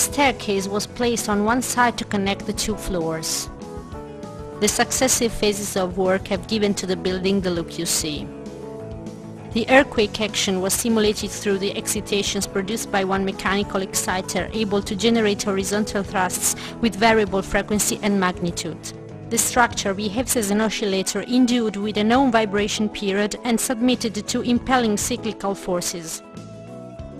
staircase was placed on one side to connect the two floors. The successive phases of work have given to the building the look you see. The earthquake action was simulated through the excitations produced by one mechanical exciter able to generate horizontal thrusts with variable frequency and magnitude. The structure behaves as an oscillator endued with a known vibration period and submitted to impelling cyclical forces.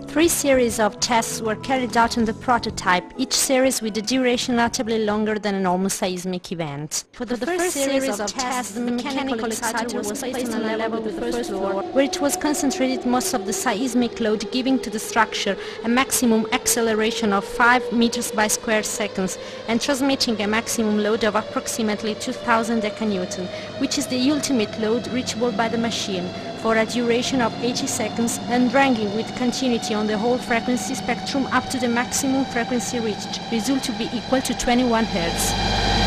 3 series of tests were carried out on the prototype, each series with a duration notably longer than a normal seismic event. For the first series of tests, the mechanical exciter was placed on a level with the first floor, where it was concentrated most of the seismic load, giving to the structure a maximum acceleration of 5 meters by square seconds and transmitting a maximum load of approximately 2000 decanewton, which is the ultimate load reachable by the machine, for a duration of 80 seconds and ranging with continuity on the whole frequency spectrum up to the maximum frequency reached, result to be equal to 21 Hz.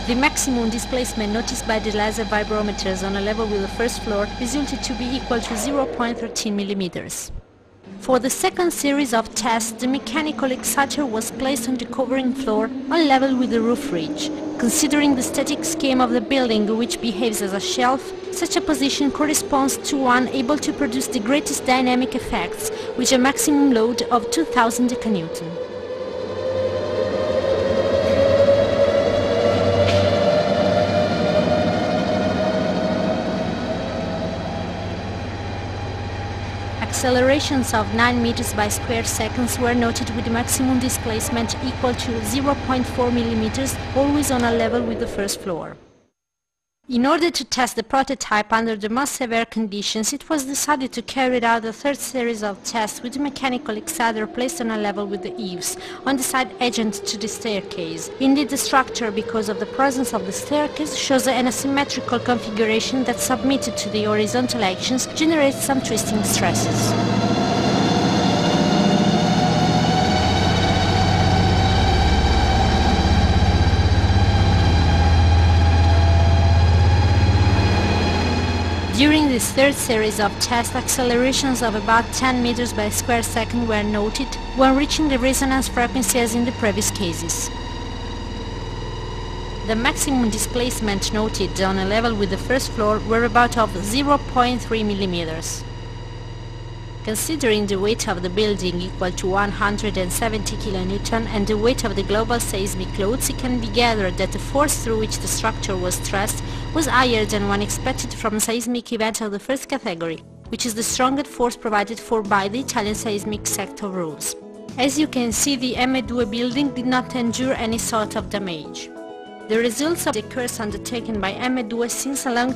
The maximum displacement noticed by the laser vibrometers on a level with the first floor resulted to be equal to 0.13 mm. For the second series of tests, the mechanical exciter was placed on the covering floor on level with the roof ridge. Considering the static scheme of the building, which behaves as a shelf, such a position corresponds to one able to produce the greatest dynamic effects, with a maximum load of 2000 decanewton. Accelerations of 9 meters by square seconds were noted with a maximum displacement equal to 0.4 mm, always on a level with the first floor. In order to test the prototype under the most severe conditions, it was decided to carry out the third series of tests with the mechanical exciter placed on a level with the eaves, on the side adjacent to the staircase. Indeed, the structure, because of the presence of the staircase, shows an asymmetrical configuration that, submitted to the horizontal actions, generates some twisting stresses. During this third series of tests, accelerations of about 10 meters by square second were noted when reaching the resonance frequency as in the previous cases. The maximum displacement noted on a level with the first floor were about of 0.3 mm. Considering the weight of the building equal to 170 kN and the weight of the global seismic loads, it can be gathered that the force through which the structure was stressed was higher than one expected from a seismic event of the first category, which is the strongest force provided for by the Italian seismic sector rules. As you can see, the M2 building did not endure any sort of damage. The results of the course undertaken by M2 since a long time